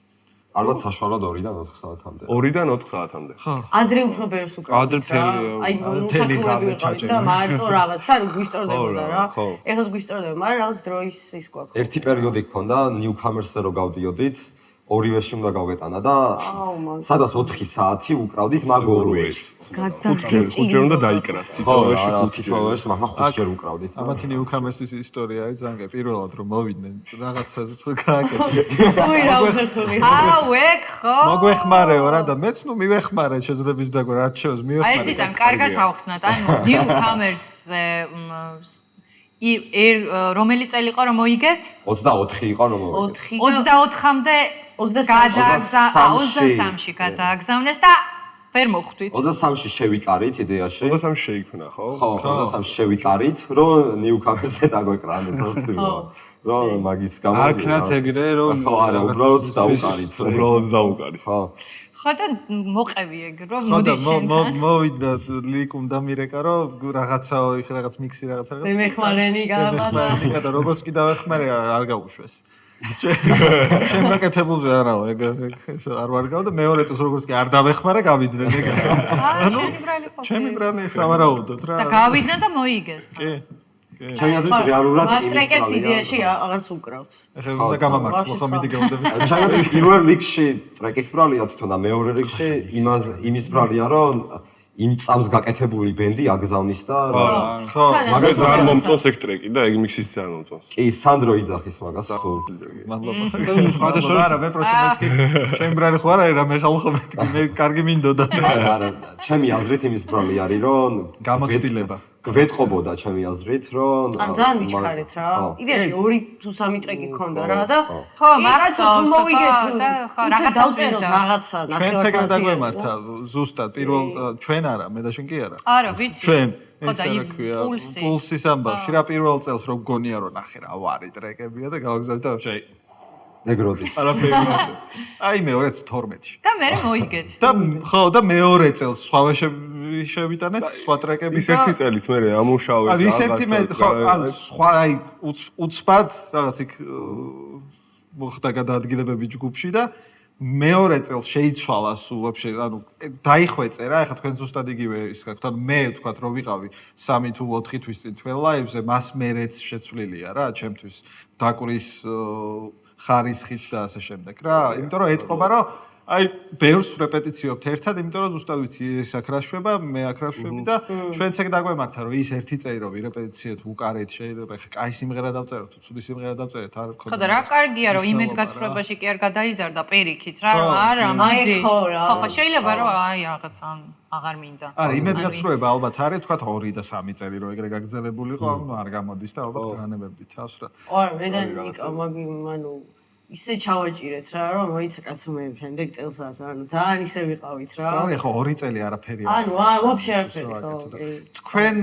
ალბათ საშუალოდ 2-დან 4 საათამდე. 2-დან 4 საათამდე. ადრე უფრო ბევრს უკრავთ. ადრე თელია. აი მოსაქმეები ვიყავით და მარტო რაღაც თან გვისწორდებოდა რა. ეხლა გვისწორდება, მაგრამ რაღაც დროის ის გვაქვს. ერთი პერიოდი გქონდა newcomers-ზე რო გავდიოდით, ორივეში უნდა გავეტანა და სადაც 4 საათი უკრავდით მაგ ორვეს. ხუთჯერ უნდა დაიკრას თითოეულში თითოეულში, მაგრამ 5 ჯერ უკრავდით. ამათი newcomers-ის ისტორია არის ძალიან პირველად რომ მოვიდნენ რაღაცაზე გააკეთე. ой რა უხერხული. ეგ ხო. მოგვეხმარეო რა და მეც ნუ მივეხმარე შეძლებს და რა შეოს მივეხმარე. აი ერთიდან კარგად ავხსნათ, ანუ newcomers-ზე რომელი წელი იყო რომ მოიგეთ? 24 იყო რომ მოვიგეთ. 24-მდე 23-ში გადააგზავნეს და ვერ მოხვდით. 23-ში შევიკარით იდეაში. 23-ში შეიქმნა, ხო? ხო, 23-ში შევიკარით, რომ newcomers-ზე დაგვეკრანეს ასილო. რომ მაგის გამო არ ქნათ ეგრე რომ ხო, არა, უბრალოდ დაუკარით. ხო. ხო და მოყევი ეგ რომ მოდი შენთან. მოვიდა ლიკ უნდა მირეკა რომ რაღაცაო იქ რაღაც მიქსი რაღაცა. მეხმარენი გამაცა. და როგორც კი დავეხმარე არ გაუშვეს. შენ გაკეთებულზე არაო ეგ ეს არ ვარგავ და მეორე წელს როგორც კი არ დავეხმარე გავიდნენ ეგ. ანუ შენი ბრალი ხო. ჩემი ბრალი სავარაუდოდ რა. და გავიდნენ და მოიგეს. კი. ჩემი აზრით რეალურად იმის ტრეკებს იდეაში აღარც უკრავთ. ეხლა უნდა გამამართლო ხო მიდი გავდები. ჩემი აზრით პირველ რიგში ტრეკის ბრალია თვითონ და მეორე რიგში იმის ბრალია რომ იმ წამს გაკეთებული ბენდი აგზავნის და ხო მაგას ძალიან მომწონს ეგ ტრეკი და ეგ მიქსის ძალიან მომწონს. კი სანდრო იძახის მაგას სულ. მადლობა. არა მე პროსტო მეთქი ჩემი ბრალი ხო არ არის რა მე ხალხო მეთქი მე კარგი მინდოდა. არა ჩემი აზრით იმის ბრალი არის რომ გამოცდილება გვეთყობოდა ჩემი აზრით რომ ან ძალიან მიჩქარეთ რა. იდეაში 2 თუ 3 ტრეკი გქონდა რა და ხო მაგას თუ მოვიგეთ და ხო რაღაცა დავწეროთ რაღაცა ჩვენ ცეკრა დაგვემართა ზუსტად პირველ ჩვენ არა მე და შენ კი არა. არა ვიცი. ჩვენ ხო და ეს რა ქვია პულსის ამბავში რა პირველ წელს რო გგონია რომ ნახე რა ვარი ტრეკებია და გავაგზავნე და ვაფშე ეგროდის. არაფერი. აი მეორეც 12-ში. და მე მოიგეთ. და ხო და მეორე წელს სხვავე შევიტანეთ სხვა ტრეკები და ის ერთი წელიც მე ამუშავეთ. აი ის ერთი მე ხო ანუ სხვა აი უცბად რაღაც იქ მოხდა გადაადგილებები ჯგუფში და მეორე წელს შეიცვალა სულ ვაფშე ანუ დაიხვეწე რა ეხლა თქვენ ზუსტად იგივე ის გაქვთ ანუ მე ვთქვათ რომ ვიყავი 3 თუ 4 თვის წინ თქვენ ლაივზე მას მერეც შეცვლილია რა ჩემთვის დაკვრის ხარისხიც და ასე შემდეგ რა იმიტომ რომ ეთყობა რომ აი ბევრს რეპეტიციობთ ერთად იმიტომ რომ ზუსტად ვიცი ეს აქ რა შვება მე აქ რა შვები და ჩვენც ეგ დაგვემართა რომ ის ერთი წელი რომ ვირეპეტიციოთ უკარეთ შეიძლება ხა კაი სიმღერა დავწეროთ თუ ცუდი სიმღერა დავწერეთ არ გქონდა ხო და რა კარგია რომ იმედგაცრუებაში კი არ გადაიზარდა პირიქით რა რომ არა მიდი ხო ხო შეიძლება რომ აი რაღაცა აღარ მინდა არა იმედგაცრუება ალბათ არის თქვა 2 და 3 წელი რომ ეგრე გაგრძელებულიყო ანუ არ გამოდის და ალბათ განებებდით თავს რა არა მე და ნიკა ანუ ისე ჩავაჭირეთ რა რომ მოიცა კაცო მე შემდეგ წელსაც ანუ ძალიან ისე ვიყავით რა. სწორი ხო 2 წელი არაფერი არ. ანუ ვაფშე არაფერი ხო. თქვენ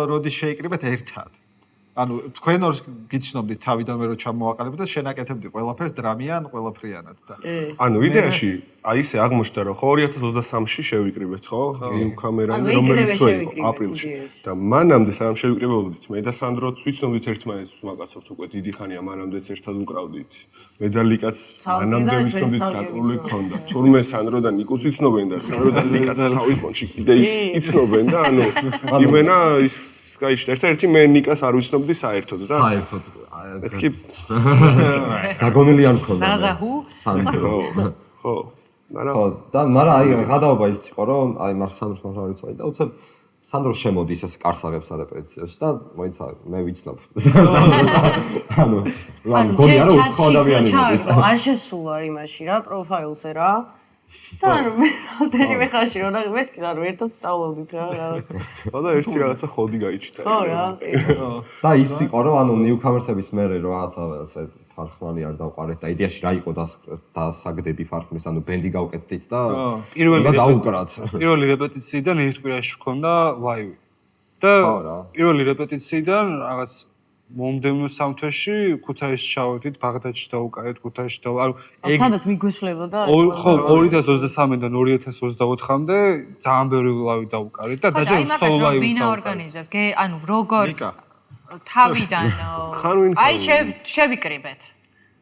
როდის შეიკრიბეთ ერთად? ანუ თქვენ ორს გიცნობდით თავიდანვე რომ ჩამოაყალიბეთ და შენაკეთებდით ყველაფერს დრამიან ყველაფრიანად და. ანუ იდეაში აი ესე აღმოჩნდა რომ ხო 2023-ში შევიკრიბეთ ხო? კამერანი რომელიც აპრილში და მანამდე სამ შევიკრიბებოდით მე და სანდროც ვიცნობდით ერთმანეთს მაგაცობთ უკვე დიდი ხანია მანამდეც ერთად უკრავდით. მე და ლიკაც მანამდე ვიცნობდით დაკრული ქონდა. თურმე სანდრო და ნიკოს ვიცნობენ და სანდრო და ლიკაც თავის პონჩი კიდე იცნობენ და ანუ იმენა ის გაიშ ერთ-ერთი მე ნიკას არ ვიცნობდი საერთოდ და საერთოდ მეთქი გაგონილი არ მქონდა ზაზაჰუ სანდრო ხო ხო და მაგრამ აი გადაობა ის იყო რომ აი მარსამს არ ვიცოდი და უცებ სანდრო შემოდის ეს კარსაღებს არეპეტიციაში და მოიცა მე ვიცნობ. ანუ გონია რომ უცხო ადამიანი მოდის. არ შესულა იმაში რა პროფაილზე რა. და ანუ მე რამდენიმე ხანში რომ მეთქი რა ერთად სწავლობდით რა რაღაც. და ერთი რაღაცა ხოდი გაიჩიტა. ხო რა. და ის იყო რომ ანუ ნიუქამერსების მერე რაღაცა ესე ფარხმანი არ დავყარეთ და იდეაში რა იყო დასაგდები ფარხმის ანუ ბენდი გავკეთდით და პირველი დაუკრათ. პირველი რეპეტიციიდან ერთ კვირაში გქონდა ლაივი. და პირველი რეპეტიციიდან რაღაც მომდევნო სამთვეში ქუთაისში ჩავედით, ბაღდადში დავუკარეთ, ქუთაისში და ანუ ეგ სადაც მიგვესვლებოდა? ხო, 2023-დან 2024-მდე ძალიან ბევრი ლაივი დავუკარეთ და დაჟე სოლო ლაივს დავუკარეთ. ორგანიზებს, ანუ როგორ თავიდან აი შევიკრიბეთ.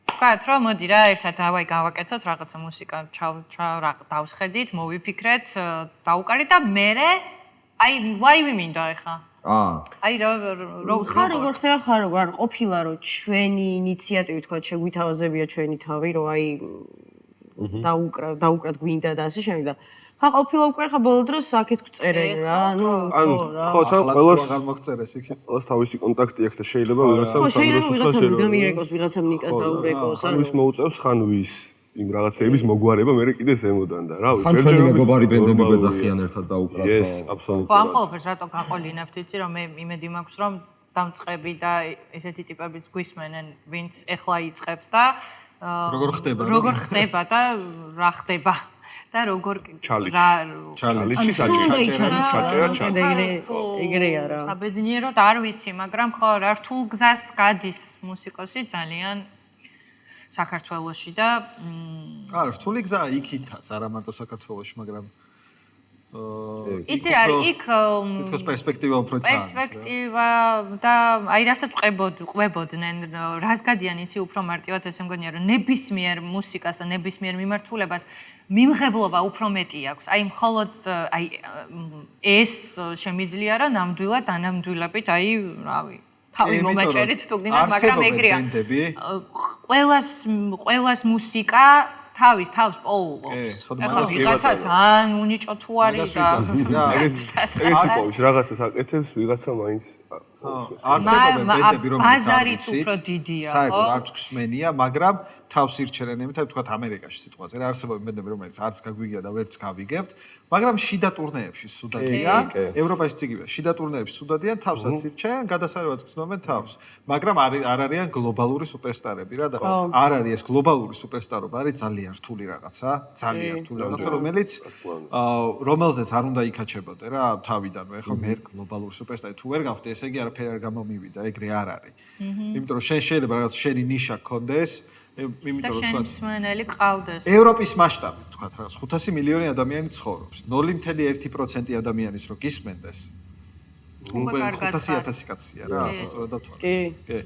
ვთქვათ, რომ მოდი რა, ერთად დავაი გავაკეთოთ რაღაცა მუსიკა, დავსხედით, მოვიფიქრეთ, დავუკარეთ და მერე აი ლაივი მინდა ახლა. აი ხარ როგორ ხდება ხარ როგორ არ ყოფილა რომ ჩვენი ინიციატივი თქვა შეგვითავაზებია ჩვენი თავი რომ აი დაუკრათ გვინდა და ასე შემდეგ და ხა ყოფილა უკვე ხა ბოლო დროს აქეთ გწერენ რა ანუ ხო თან ყველას აღარ მოგწერეს იქით ყველას თავისი კონტაქტი აქვს და შეიძლება ვიღაცამ ხო შეიძლება ვიღაცამ დამირეკოს ვიღაცამ ნიკას დაურეკოს ანუ ის მოუწევს ხან ვის იმ რაღაცების მოგვარება მე კიდე ზემოდან და რა ვიცი ჩვენი მეგობარი ბენდები გვეძახიან ერთად დაუკრათ ეს აბსოლუტურად ხო ამ ყველაფერს რატო გაყოლინებთ იცი რომ მე იმედი მაქვს რომ დამწყები და ესეთი ტიპებიც გვისმენენ ვინც ეხლა იწყებს და როგორ ხდება და რა ხდება და როგორ ჩალიჩი ეგრეა რა საბედნიეროდ არ ვიცი მაგრამ ხო რა რთულ გზას გადის მუსიკოსი ძალიან საქართველოში და არა რთული გზა იქითაც არა მარტო საქართველოში მაგრამ იცი რა იქ თითქოს პერსპექტივა უფრო ჩანს პერსპექტივა და აი რასაც ყვებოდნენ რას გადიან იცი უფრო მარტივად ესე მგონია რომ ნებისმიერ მუსიკას და ნებისმიერ მიმართულებას მიმღებლობა უფრო მეტი აქვს აი მხოლოდ აი ეს შემიძლია რა ნამდვილად ანამდვილებით აი რავი თავი მომაჭერით თუ გინდა მაგრამ ეგრეა ყველას მუსიკა თავის თავს პოულობს ახლა ვიღაცა ძალიან უნიჭო თუ არის და ეგეც პოულობს რაღაცას აკეთებს ვიღაცა მაინც არსებობენ ბენდები რომელიც ბაზარიც უფრო დიდია ხო საერთოდ არც ხსმენია მაგრამ თავს ირჩენენ იმითად ვთქვათ ამერიკაში სიტყვაზე რა არსებობენ ბენდები რომელიც არც გაგვიგია და ვერც გავიგებთ მაგრამ შიდა ტურნეებში სუდადია ევროპაში ციგივე შიდა ტურნეებში სუდადიან თავსაც ირჩენენ გადასარევად გრძნობენ თავს მაგრამ არ არიან გლობალური სუპერსტარები რა და არ არის ეს გლობალური სუპერსტარობა არის ძალიან რთული რაღაცა რომელიც რომელზეც არ უნდა იქაჩებოდე რა თავიდანვე ხო მე გლობალური სუპერსტარი თუ ვერ გავხდი ესე იგი არაფერი არ გამომივიდა ეგრე არ არის იმიტომ რომ შენ შეიძლება რაღაც შენი ნიშა გქონდეს იმიტომ რომ თქვა მსმენელი ყავდეს ევროპის მასშტაბით თქვა რაღაც 500 მილიონი ადამიანი ცხოვრობს 0.1% ადამიანის რო გისმენდეს უკვე 500,000 კაცია რა სწორად დავთვალე კი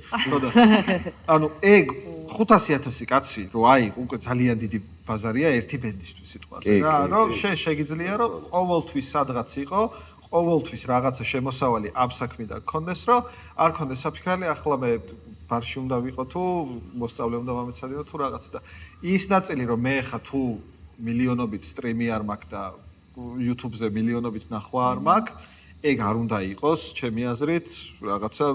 ანუ ეგ 500,000 კაცი რო აი უკვე ძალიან დიდი ბაზარია ერთი ბენდისთვის სიტყვაზე რა რომ შენ შეგიძლია რომ ყოველთვის სადღაც იყო ყოველთვის რაღაცა შემოსავალი ამ საქმიდან გქონდეს რომ არ გქონდეს საფიქრალი ახლა მე ბარში უნდა ვიყო თუ მოსწავლე უნდა მომეცადინო თუ რაღაც და ის ნაწილი რომ მე ხა თუ მილიონობით სტრიმი არ მაქვს და YouTube-ზე მილიონობით ნახვა არ მაქვს ეგ არ უნდა იყოს ჩემი აზრით რაღაცა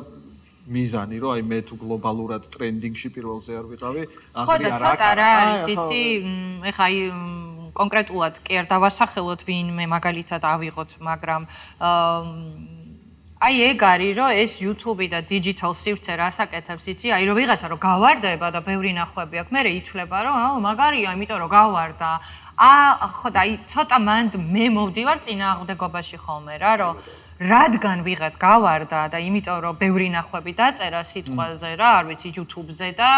მიზანი რომ აი მე თუ გლობალურად ტრენდინგში პირველზე არ ვიყავი აზრი არ აქვს ხო და ცოტა რა არის იცი ეხა აი კონკრეტულად კი არ დავასახელოთ ვინმე მაგალითად ავიღოთ მაგრამ აი ეგ არის რომ ეს YouTube და digital სივრცე რას აკეთებს იცი აი რომ ვიღაცა რომ გავარდება და ბევრი ნახვები აქვს მე ითვლება რომ მაგარია იმიტომ რომ გავარდა ხო და აი ცოტა მანდ მე მოვდივარ წინააღმდეგობაში ხოლმე რა რომ რადგან ვიღაც გავარდა და იმიტომ რომ ბევრი ნახვები დაწერა სიტყვაზე რა არ ვიცი YouTube-ზე და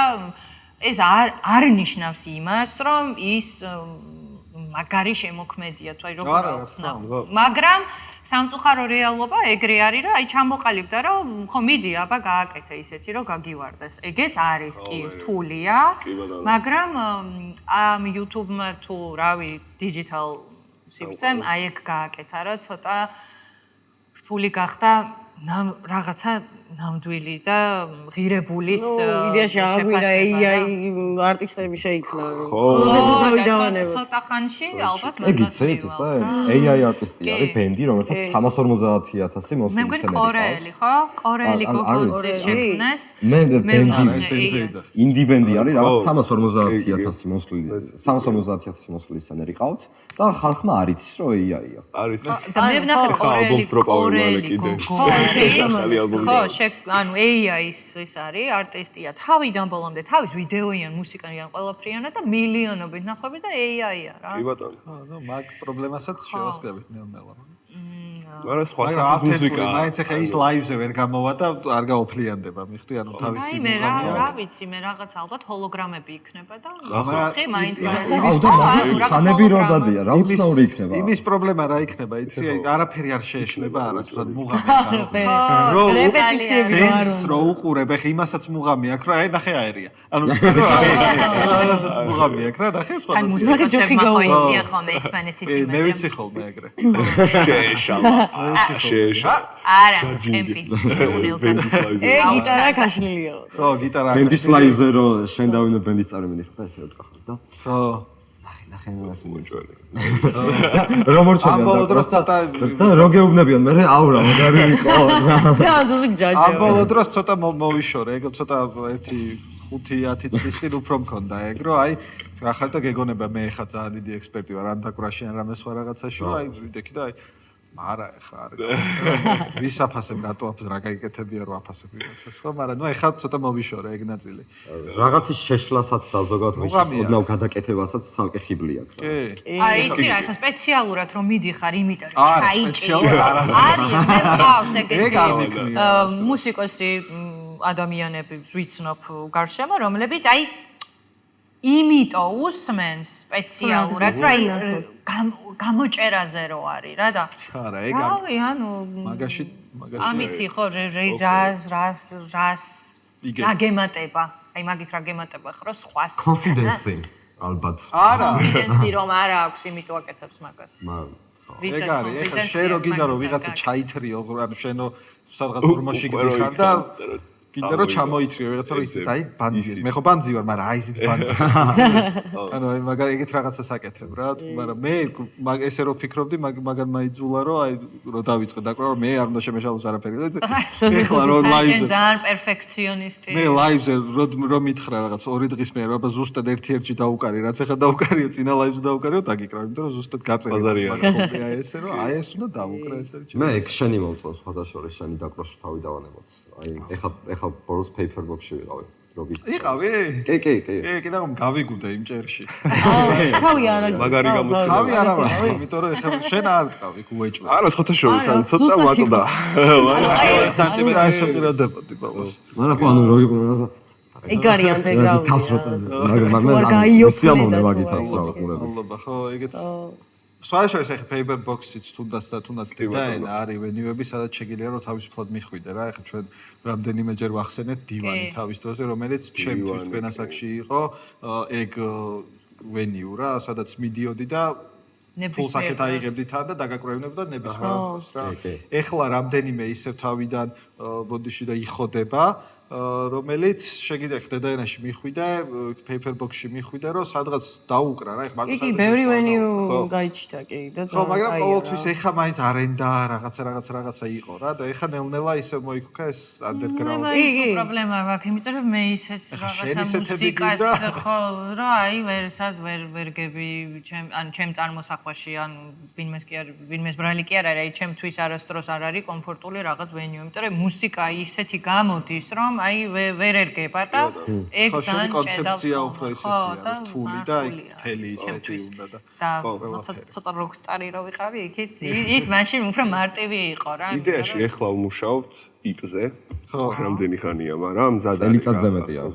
ეს არ ნიშნავს იმას რომ ის მაგარი შემოქმედია თუ აი როგორ ახსნავ მაგრამ სამწუხარო რეალობა ეგრე არის რომ აი ჩამოყალიბდა რომ ხო მიდი აბა გააკეთე ისეთი რომ გაგივარდეს ეგეც არის კი რთულია მაგრამ ამ YouTube-მა თუ რავი digital სივრცემ აი ეგ გააკეთა რა ცოტა რთული გახდა რაღაცა ნამდვილი და ღირებულის იდეაში აღვინა AI არტისტები შეიქმნა. ცოტა ხანში ალბათ ეგიცით ესე AI არტისტი არის ბენდი, რომელსაც 350,000 მოსვლის სცენარი კორეელი, ხო? კორეელი გოგოზე შექმნეს. მე ბენდი ინდი ბენდი არის, რაღაც 350,000 მოსვლის სცენარი ყავთ და ხალხმა არ იცის რომ AI-ია. არის და მე ვნახე კორეელი გოგოზე. ხო, ანუ AI-ის ის არის, არტისტია. თავიდან ბოლომდე თავის ვიდეოიან, მუსიკიან, ყველაფრიანა და მილიონობით ნახვები და AI-ია რა. კი ბატონო. ხო, ნუ მაგ პრობლემასაც შევასწრებით ნელ-ნელა. მაგრამ სხვა მაგრამ სახის მუსიკა. მაინც ახლა ის ლაივზე ვერ გამოვა და არ გაოფლიანდება, მიხვდი, ანუ თავისი აი მე რა ვიცი, მე რაღაც ალბათ ჰოლოგრამები იქნება და ხე მაინც ხანები რო დადია, რა უცნაური იქნება. იმის პრობლემა რა იქნება, იცი, არაფერი არ შეეშლება არას, თუნდაც მუღამი ხო, რეპეტიციები ბენდს რო უყურებ, ახლა იმასაც მუღამი აქვს, რა, აი ნახე აერია. ანუ რასაც მუღამი აქვს, რა, ნახე სხვა. თან მუსიკოსებმა ხო იციან ხოლმე ესპანეთის იმაზე. მე ვიცი ხოლმე ეგრე. შეეშალა. არა, ტემპი. გიტარა გაშლილია. ხო, გიტარა. ბენდის ლაივზე რო შენ დავინო ბენდის წარმენი ხო ესე ვთქახოთ და ხო. ნახე რომ ორჩა ამ ბოლო დროს ცოტა და რო გეუბნებიან მე აურა მაგარი იყო და დოზი ჯაჯა. ამ ბოლო დროს ცოტა მოვიშორე, ეგ ცოტა 1-5-10 წლის წინ უფრო მქონდა ეგ, რომ აი ახლა და გეგონება მე ხა ძალიან დიდი ექსპერტი ვარ ან დაკვრაში ან რამე სხვა რაღაცაში, რომ აი ვიდექი და აი არა ეხა არ ვის აფასებ რატო რა გაიკეთებია რომ აფასებ ვიღაცას ხო მაგრამ ნუ ეხა ცოტა მოვიშორე ეგ ნაწილი რაღაცის შეშლასაც და ზოგადად მის ოდნავ გადაკეთებასაც სამკე ხიბლი აქვს კი აი იცი რა ეხა სპეციალურად რომ მიდიხარ იმიტომ რომ არა სპეციალურად არის მე ყავს ეგ არ მიქნია მუსიკოსი ადამიანები ვიცნობ გარშემო რომლებიც აი იმიტომ усმენს სპეციალურად რა გამოჭერაზე რო არის რა და არა ეგ რავი ანუ მაგაში ამითი ხო რას გემატება აი მაგით რა გემატება ხო სხვას კონფიდენსი ალბათ არა კონფიდენსი რომ არა აქვს იმიტომ აკეთებს მაგას ეგ არის ეხლა შენ რო გინდა რომ ვიღაცა ჩაითრიო ანუ შენო სადღაც ორმოში გდიხარ და კიდე რომ ჩამოითრიო ვიღაცა რომ იცით აი ბანძიეს მე ხო ბანძი ვარ მაგრამ აი ისიც ბანძი ანუ აი მაგარ ეგეთ რაღაცას აკეთებ რა მაგრამ მე ესე რო ფიქრობდი მაგან მაიძულა რომ აი რო დავიწყე დაკვრა რომ მე არ უნდა შემეშალოს არაფერი ეხლა რო ლაივზე ძალიან პერფექციონისტი მე ლაივზე რო მითხრა რაღაც 2 დღის მერე აბა ზუსტად ერთ-ერთში დაუკარი რაც ეხლა დაუკარიო წინა ლაივზე დაუკარიო დაგიკრავ იმიტომ რომ ზუსტად გაწერი აი ესე რომ აი ეს უნდა დავუკრა ესე მე ეგ შენი მომწონს სხვადასხვა შენი დაკვრაში თავი დავანებოთ აი ეხლა ბოროს პეიპერბოქსში ვიყავი როგის იყავი? კი კიდე რომ გავიგუდე იმ ჭერში თავი არა მაგარი გამოსხდა თავი არა ვარ იმიტომ რომ ეხლა შენ არ ტყავი უეჭვე არა ხოთა შორის ან ცოტა მატდა სანტიმეტრი აი შეფერადებოდი ბოლოს მაგრამ ხო ანუ როგი ყურებდა ეგ არის ანდერგრაუნდი თავს როცა მაგრამ სიამოვნე მაგითაც რა ყურები ალბათ ხო ეგეც სხვაშორის ახლა paper box-იც თუნდაც დედაენა არის ვენიუები სადაც შეგიძლია რომ თავისუფლად მიხვიდე რა ახლა ჩვენ რამდენიმეჯერ ვახსენეთ დივანი თავის დროზე რომელიც ჩემთვის თქვენ ასაკში იყო ეგ ვენიუ რა სადაც მიდიოდი და ფულს აქეთ აიღებდი თან და დაგაკრევინებდა ნებისმიერ დროს რა ეხლა რამდენიმე ისევ თავიდან ბოდიში და იხოდება რომელიც შეგიძლია დედაენაში მიხვიდე paper box-ში მიხვიდე რომ სადღაც დაუკრა რა ეხლა მაგას კი ბევრი ვენიუ გაიჩიტა კი და ხო მაგრამ ყოველთვის ეხლა მაინც არენდა რაღაცა იყო რა და ეხლა ნელ-ნელა ისე მოიქუქა ეს underground კი პრობლემა მაქვს იმიტომ რომ მე ისეც რაღაცა მუსიკას ხო რა აი ვერ გები ჩემ წარმოსახვაში ან ვინმეს ბრალი კი არ არის აი ჩემთვის არასდროს არ არის კომფორტული რაღაც ვენიუ იმიტომ რომ მუსიკა ისეთი გამოდის რომ აი ვერ ერგება და ეგ ძალიან კონცეფცია უფრო ისეთია რთული და თელი ისეთი უნდა და ცოტა როკსტარი რო ვიყავი იქით ის მაშინ უფრო მარტივი იყო რა იდეაში ეხლა ვმუშაობთ იპზე ხო რამდენი ხანია მაგრამ მზად წელიწადზე მეტია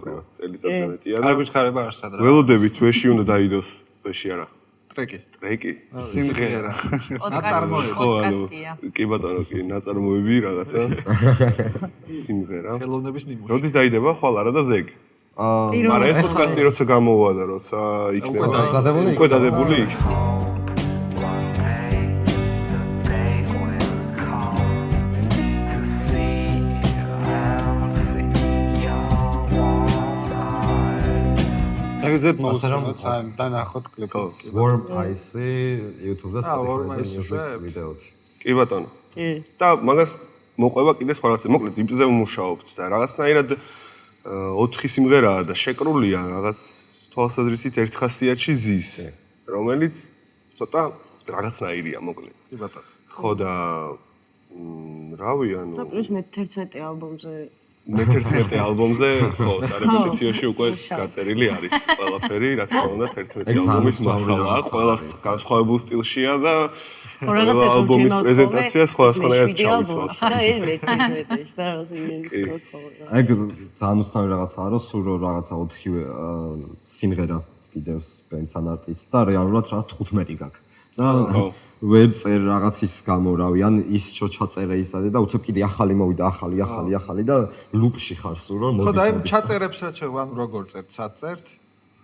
და არ გვიჩქარება არსად რა ველოდებით ვეში უნდა დაიდოს ვეში არა ტრეკი სიმღერა პოდკასტია კი ბატონო კი ნაწარმოები რაღაცა სიმღერა ხელოვნების ნიმუში როდის დაიდება ხვალ არა და ზეგ მაგრამ ეს პოდკასტი როცა გამოვა და როცა იქნება უკვე დადებული იქნება შეგიძლიათ მოусმინოთ დანახოთ კლიპს. Warm Ice YouTube-ზე Spotify-ზე ვიდეოთი. კი ბატონო. და მაგას მოყვება კიდე სხვა რაღაცა. მოკლედ იმზე ვმუშაობთ და რაღაცნაირად 4 სიმღერაა და შეკრულია რაღაც თვალსაზრისით ერთ ხასიათში ზის, რომელიც ცოტა რაღაცნაირია მოკლედ. კი ბატონო. ხო და რავი ანუ და პლუს მე-11 ალბომზე მე-11 ალბომზე ხო, სარეპეტიციოში უკვე გაწერილი არის ყველაფერი, რა თქმა უნდა 11 ალბომის მასალა, ყველა განსხვავებულ სტილშია და რაღაცა ალბომის პრეზენტაცია სხვადასხვანაირად ჩავიცვალე. და ეს მე-11-ში და რაღაც ის ეგ ძალიან უცნაური რაღაცაა, რომ სულ რაღაცა 4-ვე სიმღერა კიდევს ბენდსთან არტისტს და რეალურად რა 15 გაქვს. და ვერ წერ რაღაცის გამო რავი, ან ის რო ჩაწერე ისადე და უცებ კიდე ახალი მოვიდა, ახალი და ლუპში ხარ სულ რომ მოდის. ხო და აი ჩაწერებს რა ჩვენ ანუ როგორ წერთ, სად წერთ?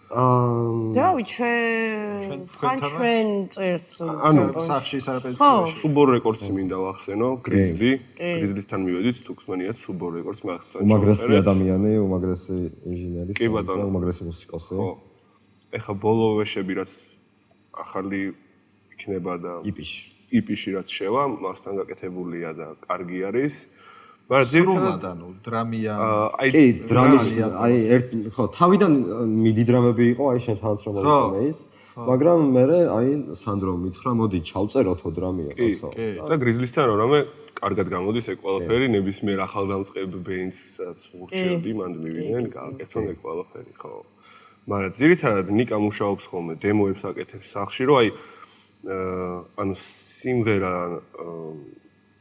რავი, ჩვენ წერთ ანუ სახში სარეპეტიციაში. Subor Records-ი მინდა ვახსენო, გრიზლისთან მივედით, Tuxmania-ც Subor Records მაგასთან. უმაგრესი ადამიანი, უმაგრესი ინჟინერი, უმაგრესი მუსიკოსი. ხო. ეხა ბოლო ვეშები რაც ახალი იქნება და EP-ში რაც შევა, მასთან გაკეთებულია და კარგი არის. მაგრამ ძირითადად ანუ დრამია. კი, დრამის ხო, თავიდან მიდი დრამები იყო, აი შენთანაც რომ მოვიყენე ის, მაგრამ მე აი სანდრო მითხრა, მოდი ჩავწეროთო დრამია კაცო. და გრიზლისთან რამე კარგად გამოდის ეგ ყველაფერი, ნებისმიერ ახალგამწყებ ბენდსაც ვურჩევდი, მანდ მივიდნენ, გააკეთონ ეგ ყველაფერი, ხო. მაგრამ ძირითადად ნიკა მუშაობს ხოლმე, დემოებს აკეთებს სახში, რომ აი ანუ სიმღერა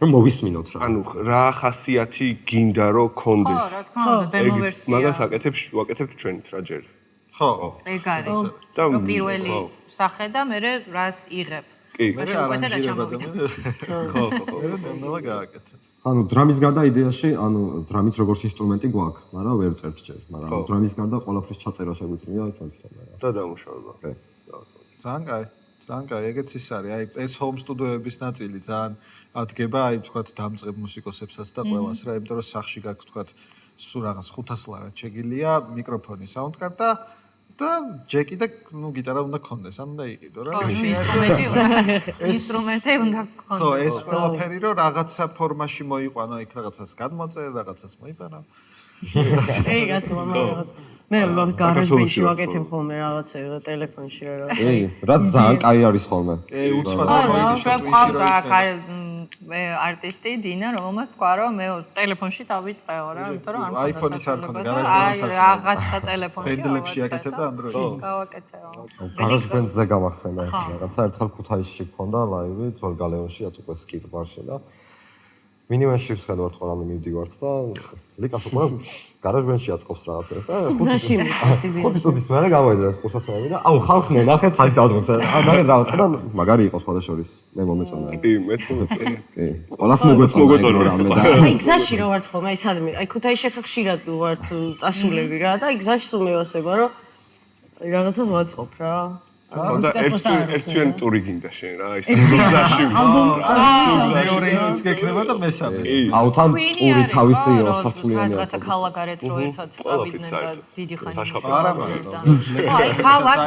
რომ მოვისმინოთ რა. ანუ რა ხასიათი გინდა რომ კონდეს. ხო, რა თქმა უნდა, დემო ვერსია. მაგას ვაკეთებთ ჩვენით რა ჯერ. ხო. ეგ არის. რომ პირველი სახე და მე რას იღებ. კი, მე არანჟირება და ხო. მე ნელა გააკეთებ. ანუ დრამის გარდა იდეაში, ანუ დრამიც როგორც ინსტრუმენტი გვაქვს, მაგრამ ვერ წერთ ჯერ, მაგრამ დრამის გარდა ყველაფრის ჩაწერა შეგვიძლია ჩვენთან. და დამუშავება. კი. ძალიან კაი. ძალიან ეგეც ის არის. აი ეს home studio-ების ნაწილი ძალიან ადგება, აი თქვათ დამწყებ მუსიკოსებსაც და ყველას რა, იმიტომ რომ სახში გაქვს თქვათ სულ რაღაც 500 ლარად შეგილია, მიკროფონი, sound card და ჯეკი და ნუ გიტარა უნდა გქონდეს, ამ უნდა იყიდო რა. ინსტრუმენტი უნდა გქონდეს. ხო, ეს ყველაფერი რომ რაღაცა ფორმაში მოიყვანო, იქ რაღაცას გადმოწერ, რაღაცას მოიპარავ. ეი, გაცომა რაღაც. მე რომ გარაჟბენდში ვაკეთებ ხოლმე რაღაცა ტელეფონში რა. კი, რაც ძალიან კაი არის ხოლმე. კი, უცბად მოინიშნა Twitch-ში. არტისტი დინა, რომელმაც თქვა, რომ მე ტელეფონში დავიწყეო რა, იმიტომ რომ არ iPhone-იც არ ქონდა, გარაჟბენდს არ ქონდა. აი, რაღაცა ტელეფონში. ბენდლებში აკეთებდა Android-ში. გავაკეთეო. გარაჟბენდზე გამახსენდა რაღაცა, ერთხელ ქუთაისში გქონდა ლაივი, ძველ გალეონში, აწუყვე სკილ ბარში და მინიმუმში ვსხედავთ ყველანი მივდივართ და ლიკას უკვე გარაჟბენდში აწყობს რაღაცებს. გზაში მიწასიბი. 5 წუთის მერე გამოიძრა ეს კურსასმენი და აუ ხალხნე ნახეთ საით დავდგოთ. მაგარი რაღაცა და მაგარი იყო სხვა შორის. მე მომეწონა. კი, მეც მომეწონა. კი. ყველას მოგეწონა რამე და აი გზაში რო ვართ ხოლმე, აი სადმე, აი ქუთაისში ხა ხშირად ვართ წასულები რა და აი გზაში სულ მევასება რომ რაღაცას ვაწყობ რა. და ერთ ჩვენ ტური გინდა შენ რა, ის გზაში მეორე იფიც გექნება და მესამე. აუ თან ტური თავისი საფულიანი აქვს. რაღაცა ქალაქარეთ რო ერთად წავიდნენ და დიდი ხანი არა, აი ქალაქ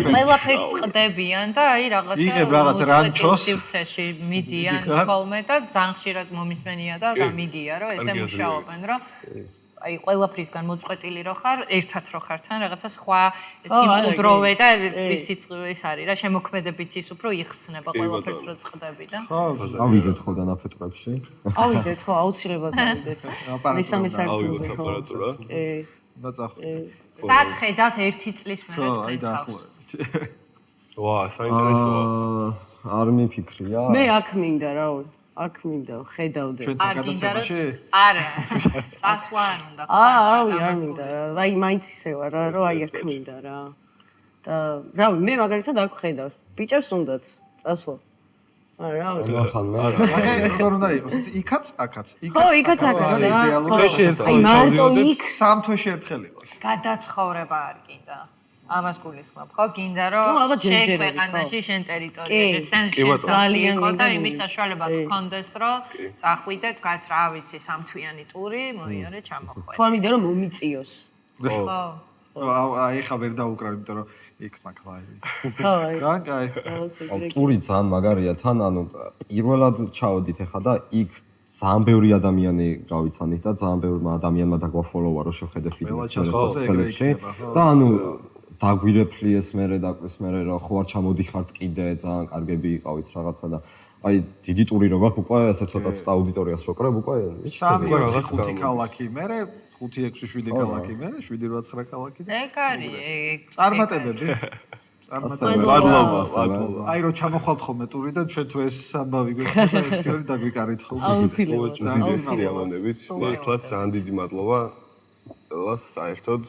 ყველაფერს წდებიან და აი რაღაცა რანჩოს სივრცეში მიდიან ხოლმე და ძალიან ხშირად მომისმენია და გამიგია რომ ესე მუშაობენ რომ აი ყველაფრისგან მოწყვეტილი რო ხარ, ერთად რო ხარ თან რაღაცა სხვა სიმჭიდროვე და ისიც ის არის რა, შემოქმედებით ის უფრო იხსნება ყველაფერს რო წდები და. ხო, ავიდეთ ხო დანაფეთრებში. ავიდეთ ხო, აუცილებლად ავიდეთ. მესამე სართულზე ხო. კი. და წახვიდე. სად ხედავთ 1 წლის მერე აი თქვენ თავს? ვა, საინტერესოა. არ მიფიქრია. მე აქ მინდა რა. აქ მინდა ხედავდე. ჩვენთან გადაცემაში? არა. წასვლა არ უნდა. არ მინდა. აი მაინც ისე ვარ რა, რომ აი აქ მინდა რა. და რავი, მე მაგალითად აქ ხედავ. ბიჭებს უნდათ წასვლა. არა, ახლა როგორ უნდა იყოს? იქაც, აქაც. ხო, იქაც აქაც რა. აი მარტო იქ სამ თვეში ერთხელ იყოს. გადაცხოვრება არ გინდა. ამას გულისხმობ, ხო? გინდა რომ შეგვეყანაში შენ ტერიტორიაში, შენ ძალიან იყო და იმის საშუალება გქონდეს, რომ წახვიდე, თქვათ, რა ვიცი, სამთვიანი ტური, მოიარე, ჩამოხვე. ხო, მინდა რომ მომიწიოს. ხო. აი ხა ვერ დაუკრავ, იმიტომ რომ იქ მაკლაი. ხო, ძალიან კაი. ტური ძალიან მაგარია, თან ანუ პირველად ჩავედით ახლა და იქ ძალიან ბევრი ადამიანი გავიცანით და ძალიან ბევრი ადამიანმა დაგვაფოლოვა რომ შეხედე ფილმებში და ანუ დაგვირეფლი ეს მერე დაკვრის მერე რომ ხო არ ჩამოდიხართ კიდე ძალიან კარგები იყავით რაღაცა და აი დიდი ტური რო გაქვს უკვე ესე ცოტა აუდიტორიას რო კრებ უკვე 3-5 ქალაქი მერე 5-6-7 ქალაქი მერე 7-8 ქალაქი და ეგ არის წარმატებები მადლობა. აი რომ ჩამოხვალთ ხოლმე ტურიდან ჩვენ თუ ეს ამბავი გვექნება ერთი ორი დაგვიკარით ხოლმე. აუცილებლად. დიდი სიამოვნებით. მართლაც ძალიან დიდი მადლობა. ყველას საერთოდ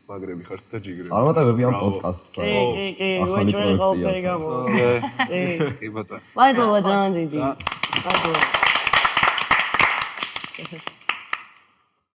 მაგრები ხართ და ჯიგრები. წარმატებები ამ პოდკასტს. კი, ახალი პროექტია. კი ბატონო. მადლობა ძალიან დიდი. მადლობა.